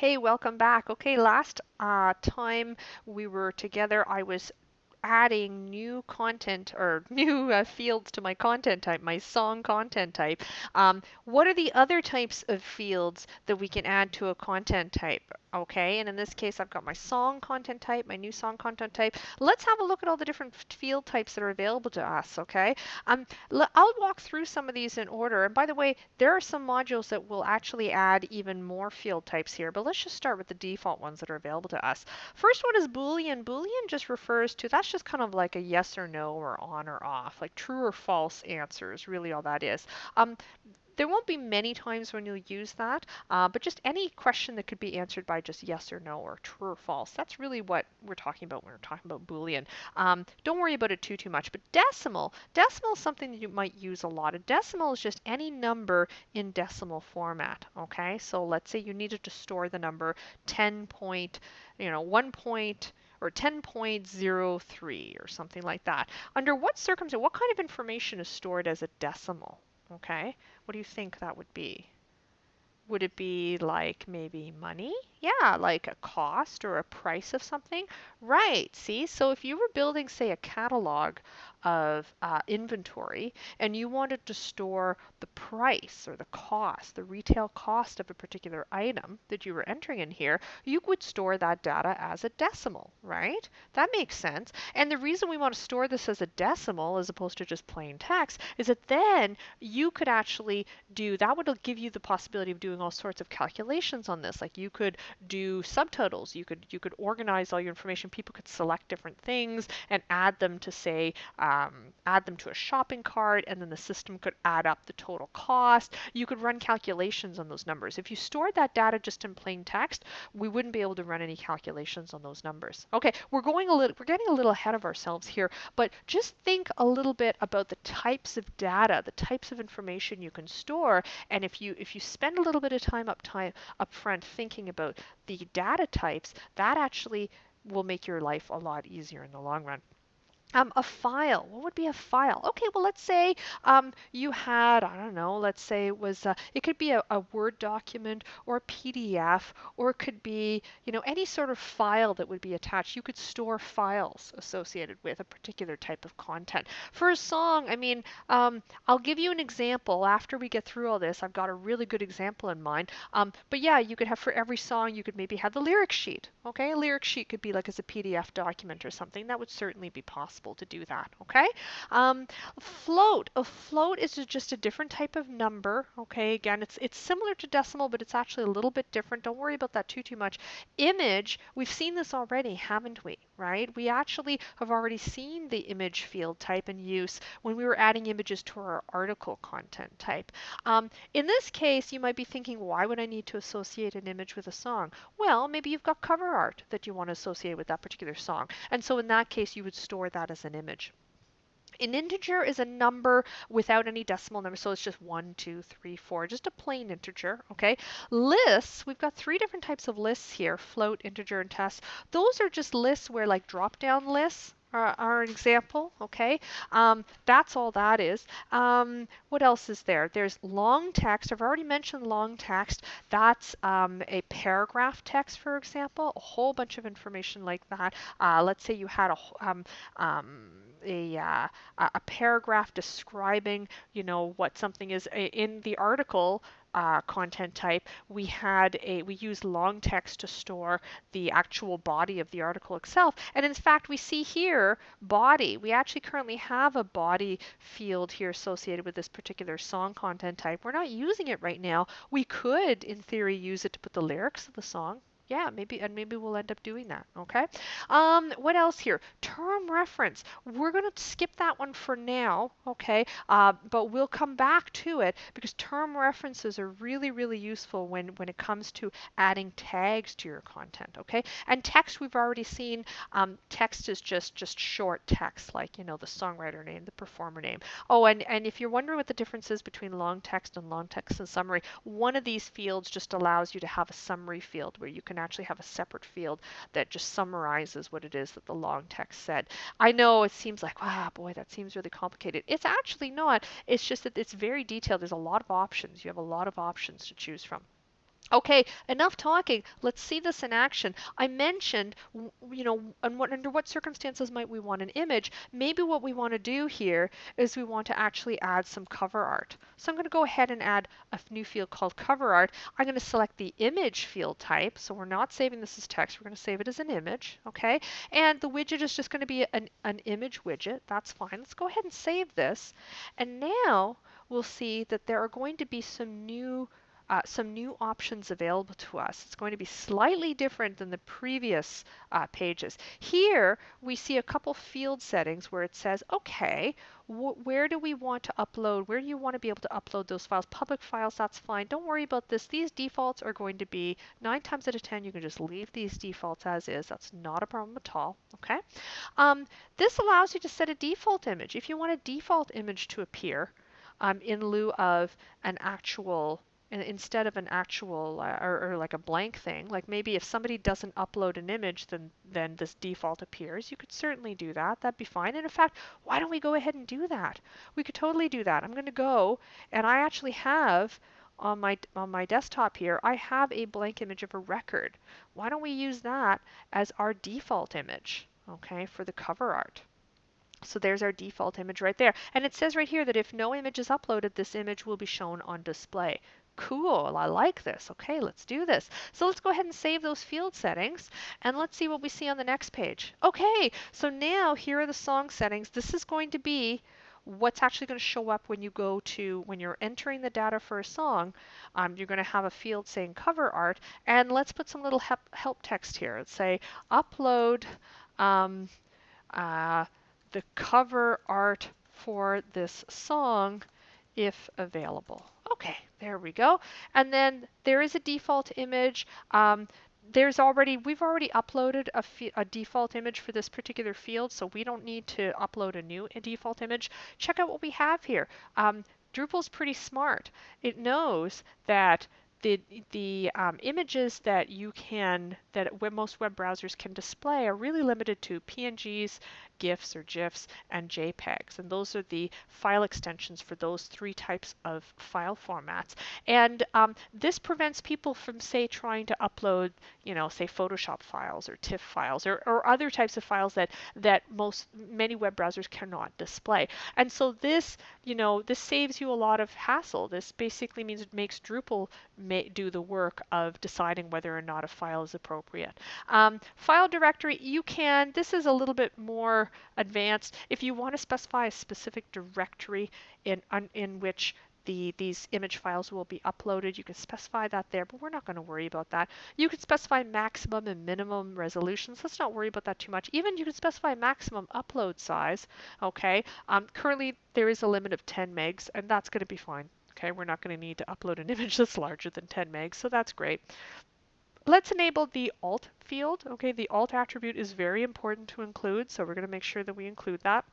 Hey, welcome back. Okay, last time we were together, I was adding new content or new fields to my content type, my song content type. What are the other types of fields that we can add to a content type? Okay, and in this case, I've got my song content type, my new song content type. Let's have a look at all the different field types that are available to us, okay? I'll walk through some of these in order. And by the way, there are some modules that will actually add even more field types here, but let's just start with the default ones that are available to us. First one is Boolean. Boolean just refers to, that's just kind of like a yes or no or on or off, like true or false answers, really all that is. Um, there won't be many times when you'll use that, but just any question that could be answered by just yes or no or true or false. That's really what we're talking about when we're talking about Boolean. Don't worry about it too much. But decimal is something that you might use a lot. A decimal is just any number in decimal format. Okay, so let's say you needed to store the number 10 point, 1 point or 10.03 or something like that. Under what circumstance, what kind of information is stored as a decimal? Okay, what do you think that would be? Would it be like maybe money? Yeah, like a cost or a price of something? Right, see? So if you were building, say, a catalog of inventory and you wanted to store the price or the cost, the retail cost of a particular item that you were entering in here, you would store that data as a decimal, right? That makes sense. And the reason we want to store this as a decimal as opposed to just plain text is that then you could actually do that would give you the possibility of doing all sorts of calculations on this. Like you could do subtotals, you could organize all your information. People could select different things and add them to say add them to a shopping cart, and then the system could add up the total cost. You could run calculations on those numbers. If you stored that data just in plain text, we wouldn't be able to run any calculations on those numbers. Okay, we're getting a little ahead of ourselves here, but just think a little bit about the types of data, the types of information you can store, and if you spend a little bit of time up front thinking about the data types, that actually will make your life a lot easier in the long run. A file. What would be a file? Okay, well, let's say you had, I don't know, let's say it could be a Word document or a PDF, or it could be, any sort of file that would be attached. You could store files associated with a particular type of content. For a song, I mean, I'll give you an example after we get through all this. I've got a really good example in mind. But yeah, you could have for every song, you could maybe have the lyric sheet. Okay, a lyric sheet could be like as a PDF document or something. That would certainly be possible to do that. Okay, float. A float is just a different type of number. Okay, again, it's similar to decimal, but it's actually a little bit different. Don't worry about that too much. Image. We've seen this already, haven't we? Right? We actually have already seen the image field type in use when we were adding images to our article content type. In this case, you might be thinking, why would I need to associate an image with a song? Well, maybe you've got cover art that you want to associate with that particular song. And so in that case, you would store that as an image. An integer is a number without any decimal number, so it's just 1, 2, 3, 4, just a plain integer, okay? Lists, we've got three different types of lists here, float, integer, and test. Those are just lists where like drop-down lists are an example, okay? That's all that is. What else is there? There's long text. I've already mentioned long text. That's a paragraph text, for example, a whole bunch of information like that. Let's say you had a, uh, a paragraph describing, what something is in the article content type. We used long text to store the actual body of the article itself. And in fact, we see here body. We actually currently have a body field here associated with this particular song content type. We're not using it right now. We could, in theory, use it to put the lyrics of the song. Yeah, maybe we'll end up doing that. Okay. What else here? Term reference. We're going to skip that one for now. Okay. But we'll come back to it because term references are really, really useful when it comes to adding tags to your content. Okay. And text we've already seen. Text is just short text, like the songwriter name, the performer name. Oh, and if you're wondering what the difference is between long text and summary, one of these fields just allows you to have a summary field where you can actually have a separate field that just summarizes what it is that the long text said. I know it seems like, wow, boy, that seems really complicated. It's actually not. It's just that it's very detailed. There's a lot of options. You have a lot of options to choose from. Okay, enough talking. Let's see this in action. I mentioned, under what circumstances might we want an image? Maybe what we want to do here is we want to actually add some cover art. So I'm going to go ahead and add a new field called cover art. I'm going to select the image field type. So we're not saving this as text. We're going to save it as an image. Okay, and the widget is just going to be an image widget. That's fine. Let's go ahead and save this. And now we'll see that there are going to be some new options available to us. It's going to be slightly different than the previous pages. Here we see a couple field settings where it says, okay, where do we want to upload? Where do you want to be able to upload those files? Public files, that's fine. Don't worry about this. These defaults are going to be 9 times out of 10, you can just leave these defaults as is. That's not a problem at all. Okay. Um, this allows you to set a default image. If you want a default image to appear in lieu of an actual instead of an actual or like a blank thing, like maybe if somebody doesn't upload an image, then this default appears. You could certainly do that. That'd be fine. And in fact, why don't we go ahead and do that? We could totally do that. I'm going to go, and I actually have on my desktop here, I have a blank image of a record. Why don't we use that as our default image, okay, for the cover art? So there's our default image right there. And it says right here that if no image is uploaded, this image will be shown on display. Cool, I like this. Okay, let's do this. So let's go ahead and save those field settings and let's see what we see on the next page. Okay, so now here are the song settings. This is going to be what's actually going to show up when you're entering the data for a song. You're going to have a field saying cover art, and let's put some little help text here. Let's say upload um, uh, the cover art for this song if available. Okay, there we go. And then there is a default image. We've already uploaded a default image for this particular field, so we don't need to upload a new default image. Check out what we have here. Drupal's pretty smart. It knows that the images that most web browsers can display are really limited to PNGs, GIFs or GIFs, and JPEGs. And those are the file extensions for those three types of file formats. And this prevents people from, say, trying to upload, say Photoshop files or TIFF files or other types of files that many web browsers cannot display. And so this saves you a lot of hassle. This basically means it makes Drupal do the work of deciding whether or not a file is appropriate. File directory, this is a little bit more advanced. If you want to specify a specific directory in which these image files will be uploaded, you can specify that there, but we're not going to worry about that. You can specify maximum and minimum resolutions. Let's not worry about that too much. Even you can specify maximum upload size. Okay. Currently, there is a limit of 10 megs, and that's going to be fine. Okay, we're not going to need to upload an image that's larger than 10 megs, so that's great. Let's enable the alt field. Okay, the alt attribute is very important to include, so we're going to make sure that we include that.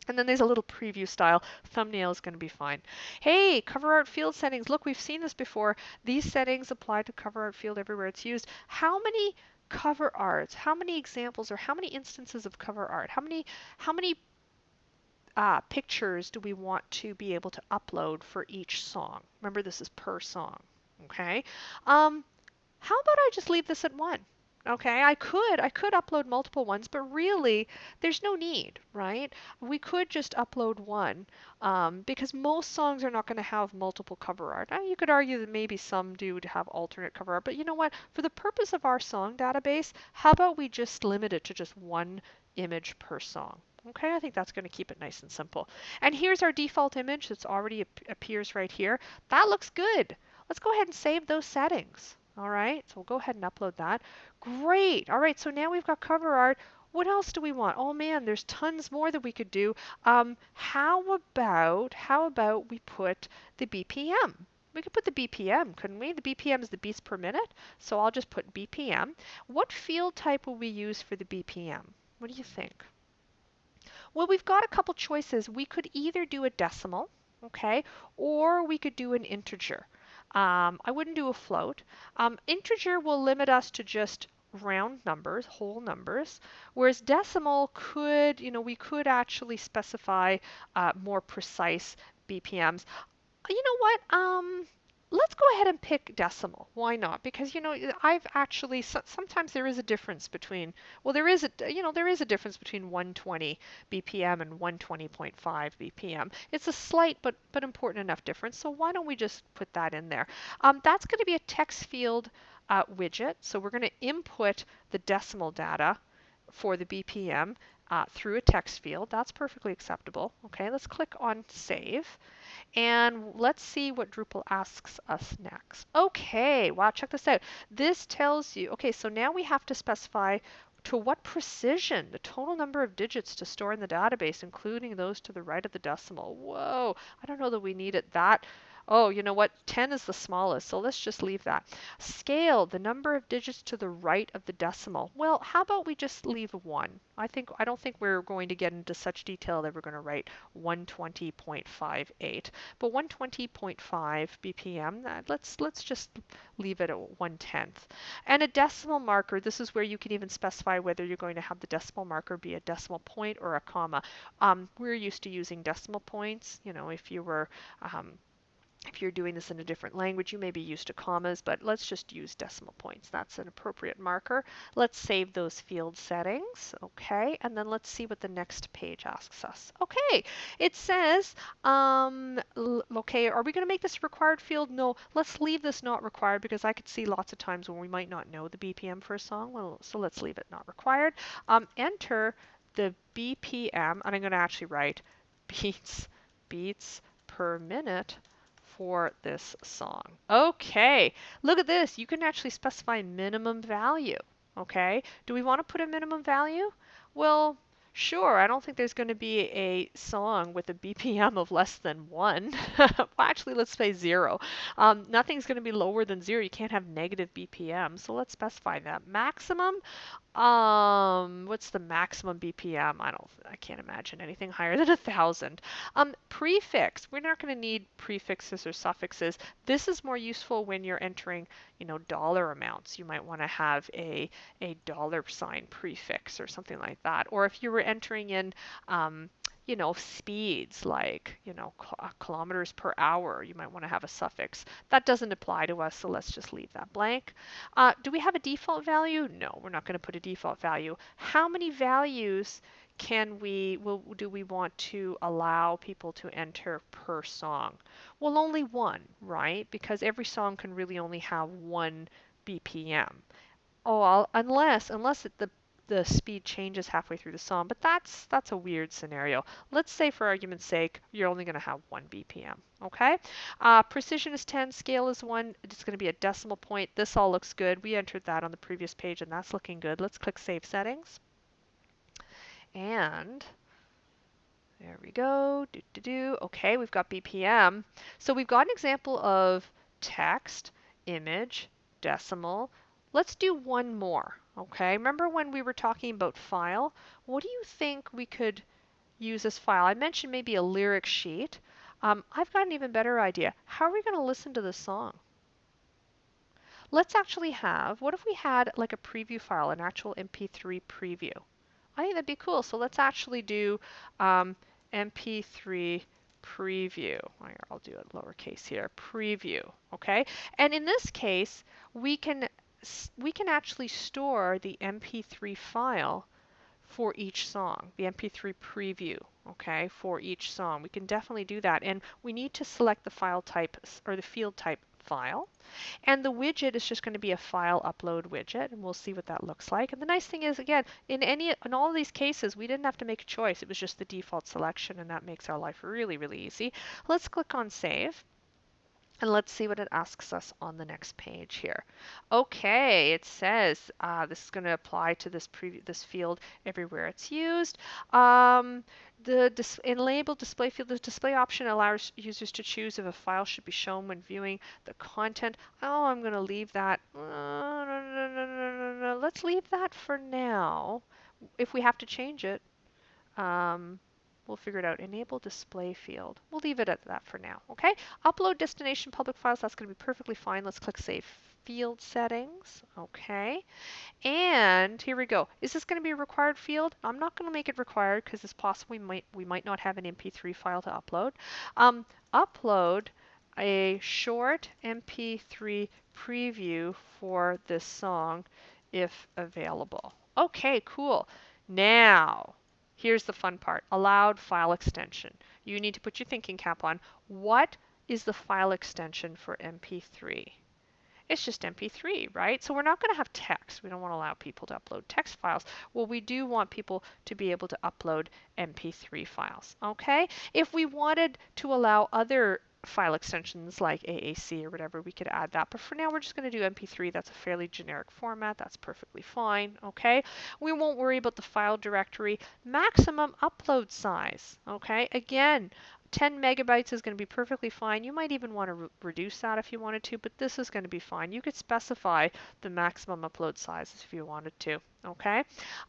And then there's a little preview style. Thumbnail is going to be fine. Hey, cover art field settings. Look, we've seen this before. These settings apply to cover art field everywhere it's used. How many cover arts, how many examples, or how many instances of cover art, how many pictures do we want to be able to upload for each song? Remember, this is per song. Okay. How about I just leave this at one? Okay, I could upload multiple ones, but really there's no need, right? We could just upload one because most songs are not going to have multiple cover art. Now, you could argue that maybe some do have alternate cover art, but you know what? For the purpose of our song database, how about we just limit it to just one image per song? Okay, I think that's going to keep it nice and simple. And here's our default image that's already appears right here. That looks good. Let's go ahead and save those settings. All right, so we'll go ahead and upload that. Great. All right, so now we've got cover art. What else do we want? Oh man, there's tons more that we could do. How about we put the BPM? We could put the BPM, couldn't we? The BPM is the beats per minute, so I'll just put BPM. What field type will we use for the BPM? What do you think? Well, we've got a couple choices. We could either do a decimal, okay, or we could do an integer. I wouldn't do a float. Integer will limit us to just round numbers, whole numbers, whereas decimal could, we could actually specify more precise BPMs. You know what? Let's go ahead and pick decimal. Why not? Because I've actually sometimes there is a difference between there is there is a difference between 120 BPM and 120.5 BPM. It's a slight but important enough difference. So why don't we just put that in there? That's going to be a text field widget. So we're going to input the decimal data for the BPM through a text field. That's perfectly acceptable. Okay, let's click on save. And let's see what Drupal asks us next. Okay, wow, check this out. This tells you, okay, so now we have to specify to what precision the total number of digits to store in the database, including those to the right of the decimal. Whoa, I don't know that we need it that. Oh, you know what? 10 is the smallest, so let's just leave that. Scale, the number of digits to the right of the decimal. Well, how about we just leave 1? I don't think we're going to get into such detail that we're going to write 120.58. But 120.5 BPM, let's just leave it at 1/10. And a decimal marker, this is where you can even specify whether you're going to have the decimal marker be a decimal point or a comma. We're used to using decimal points. If you're doing this in a different language, you may be used to commas, but let's just use decimal points. That's an appropriate marker. Let's save those field settings. Okay, and then let's see what the next page asks us. Okay, it says, okay, are we going to make this a required field? No, let's leave this not required because I could see lots of times when we might not know the BPM for a song. Well, so let's leave it not required. Enter the BPM, and I'm going to actually write beats per minute for this song. Okay, look at this. You can actually specify minimum value. Okay, do we want to put a minimum value? Well, sure. I don't think there's going to be a song with a BPM of less than 1. Well, actually, let's say 0. Nothing's going to be lower than 0. You can't have negative BPM, so let's specify that. Maximum, what's the maximum BPM? I can't imagine anything higher than 1,000. Prefix, we're not going to need prefixes or suffixes. This is more useful when you're entering, dollar amounts. You might want to have a dollar sign prefix or something like that. Or if you were entering in, speeds like, kilometers per hour, you might want to have a suffix. That doesn't apply to us, so let's just leave that blank. Do we have a default value? No, we're not going to put a default value. How many values do we want to allow people to enter per song? Well, only one, right? Because every song can really only have 1 BPM. Unless the speed changes halfway through the song, but that's a weird scenario. Let's say for argument's sake, you're only going to have 1 BPM. Okay? Precision is 10, scale is 1. It's going to be a decimal point. This all looks good. We entered that on the previous page, and that's looking good. Let's click Save Settings. And there we go. Okay, we've got BPM. So we've got an example of text, image, decimal. Let's do one more. Okay, remember when we were talking about file? What do you think we could use as file? I mentioned maybe a lyric sheet. I've got an even better idea. How are we going to listen to the song? Let's actually what if we had like a preview file, an actual MP3 preview? I think that'd be cool. So let's actually do MP3 preview. I'll do it lowercase here. Preview. Okay. And in this case, we can actually store the MP3 file for each song, the MP3 preview, okay, for each song. We can definitely do that. And we need to select the file type or the field type file. And the widget is just going to be a file upload widget, and we'll see what that looks like. And the nice thing is, again, in all of these cases, we didn't have to make a choice. It was just the default selection, and that makes our life really, really easy. Let's click on Save. And let's see what it asks us on the next page here. Okay, it says this is going to apply to this field everywhere it's used. In label display field, the display option allows users to choose if a file should be shown when viewing the content. Oh, I'm going to leave that. Let's leave that for now. If we have to change it, we'll figure it out. Enable display field. We'll leave it at that for now. Okay. Upload destination public files. That's going to be perfectly fine. Let's click Save Field Settings. Okay. And here we go. Is this going to be a required field? I'm not going to make it required because it's possible we might not have an MP3 file to upload. Upload a short MP3 preview for this song if available. Okay, cool. Now, here's the fun part. Allowed file extension. You need to put your thinking cap on. What is the file extension for MP3? It's just MP3, right? So we're not going to have text. We don't want to allow people to upload text files. Well, we do want people to be able to upload MP3 files, okay? If we wanted to allow other file extensions like AAC or whatever, we could add that. But for now, we're just going to do MP3. That's a fairly generic format. That's perfectly fine, okay? We won't worry about the file directory. Maximum upload size, okay? Again, 10 megabytes is going to be perfectly fine. You might even want to reduce that if you wanted to, but this is going to be fine. You could specify the maximum upload sizes if you wanted to. Okay.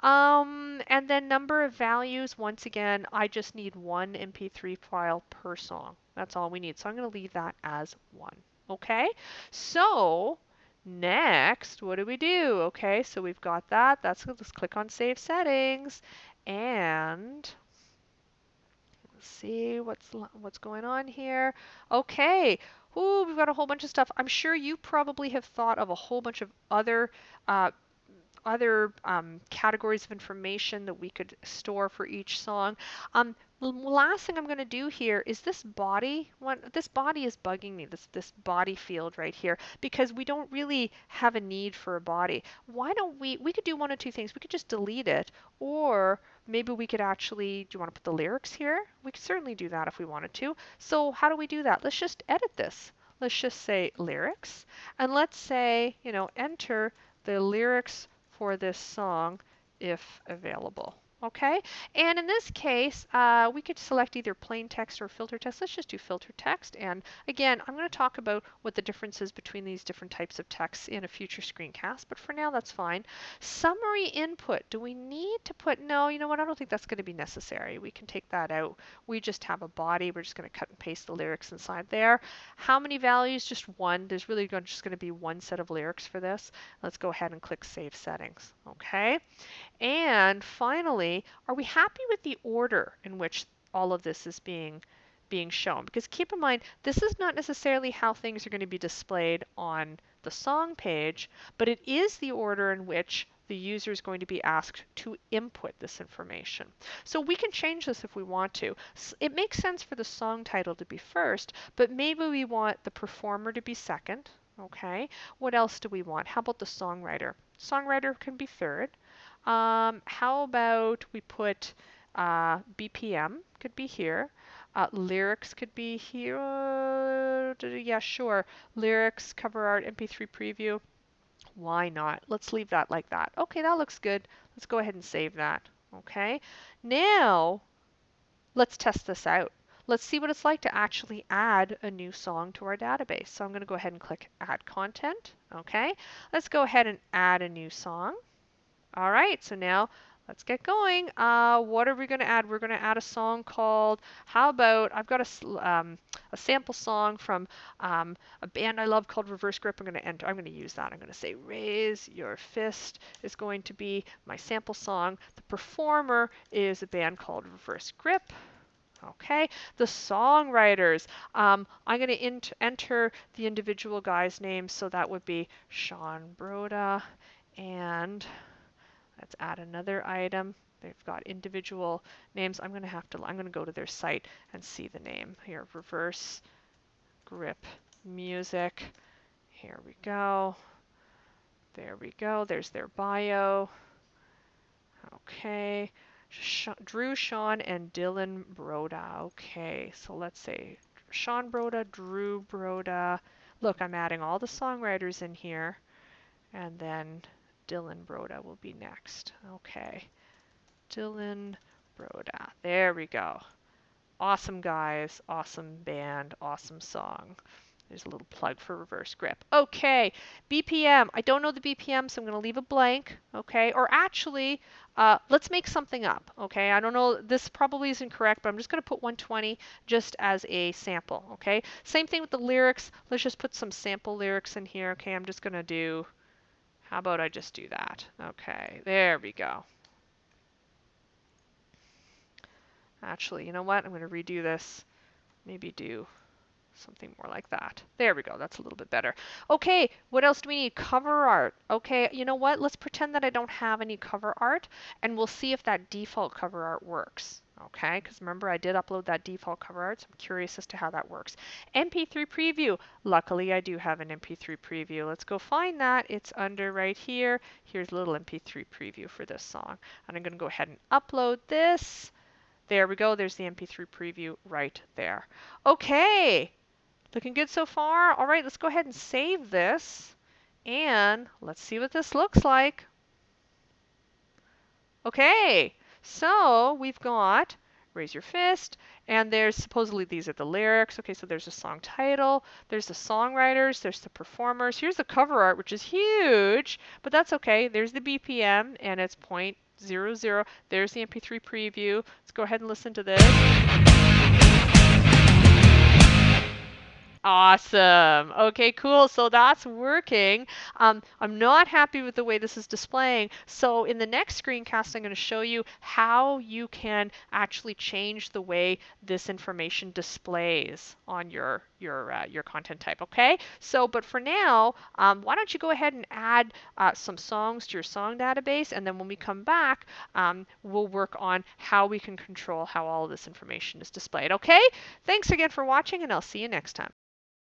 And then number of values, once again, I just need one MP3 file per song. That's all we need. So I'm going to leave that as 1. Okay. So next, what do we do? Okay, so we've got that. Let's click on Save Settings and let's see what's going on here. Okay. Ooh, we've got a whole bunch of stuff. I'm sure you probably have thought of a whole bunch of uh, other categories of information that we could store for each song. Last thing I'm going to do here is this body. This body is bugging me, this body field right here, because we don't really have a need for a body. Why don't we could do one of two things. We could just delete it, or maybe we could actually, do you want to put the lyrics here? We could certainly do that if we wanted to. So how do we do that? Let's just edit this. Let's just say lyrics, and let's say, enter the lyrics for this song if available. Okay, and in this case, we could select either plain text or filter text. Let's just do filter text. And again, I'm going to talk about what the difference is between these different types of texts in a future screencast, but for now, that's fine. Summary input. Do we need to put, no, you know what, I don't think that's going to be necessary. We can take that out. We just have a body. We're just going to cut and paste the lyrics inside there. How many values? Just one. There's really just going to be one set of lyrics for this. Let's go ahead and click Save Settings. Okay. And finally, are we happy with the order in which all of this is being shown? Because keep in mind, this is not necessarily how things are going to be displayed on the song page, but it is the order in which the user is going to be asked to input this information. So we can change this if we want to. It makes sense for the song title to be first, but maybe we want the performer to be second. Okay. What else do we want? How about the songwriter? Songwriter can be third. How about we put BPM could be here. Lyrics could be here. Yeah, sure. Lyrics, cover art, MP3 preview. Why not? Let's leave that like that. Okay, that looks good. Let's go ahead and save that. Okay. Now, let's test this out. Let's see what it's like to actually add a new song to our database. So I'm going to go ahead and click Add Content. Okay. Let's go ahead and add a new song. All right, so now let's get going. What are we going to add? We're going to add a song called, how about, I've got a sample song from a band I love called Reverse Grip. I'm going to use that. I'm going to say Raise Your Fist is going to be my sample song. The performer is a band called Reverse Grip. Okay, the songwriters. I'm going to enter the individual guy's name, so that would be Sean Broda, and let's add another item. They've got individual names. I'm going to go to their site and see the name here. Reverse Grip Music. Here we go. There we go. There's their bio. Okay. Drew, Sean, and Dylan Broda. Okay, so let's say Sean Broda, Drew Broda. Look, I'm adding all the songwriters in here. And then Dylan Broda will be next. Okay. Dylan Broda. There we go. Awesome guys, awesome band, awesome song. There's a little plug for Reverse Grip. Okay, BPM. I don't know the BPM, so I'm going to leave it blank. Okay, or actually, let's make something up. Okay, I don't know. This probably isn't correct, but I'm just going to put 120 just as a sample. Okay, same thing with the lyrics. Let's just put some sample lyrics in here. Okay, I'm just going to do, how about I just do that? Okay, there we go. Actually, you know what? I'm going to redo this. Maybe do Something more like that. There we go. That's a little bit better. Okay, what else do we need? Cover art. Okay, you know what? Let's pretend that I don't have any cover art, and we'll see if that default cover art works. Okay, because remember I did upload that default cover art, so I'm curious as to how that works. MP3 preview. Luckily, I do have an MP3 preview. Let's go find that. It's under right here. Here's a little MP3 preview for this song. And I'm going to go ahead and upload this. There we go. There's the MP3 preview right there. Okay, looking good so far. All right, let's go ahead and save this. And let's see what this looks like. Okay, so we've got raise your fist, and there's supposedly these are the lyrics. Okay, so there's a song title, there's the songwriters, there's the performers. Here's the cover art, which is huge, but that's okay. There's the BPM, and it's 0.00. There's the MP3 preview. Let's go ahead and listen to this. Awesome. Okay, cool. So that's working. I'm not happy with the way this is displaying. So in the next screencast, I'm going to show you how you can actually change the way this information displays on your content type. Okay. So, but for now, why don't you go ahead and add some songs to your song database, and then when we come back, we'll work on how we can control how all of this information is displayed. Okay. Thanks again for watching, and I'll see you next time.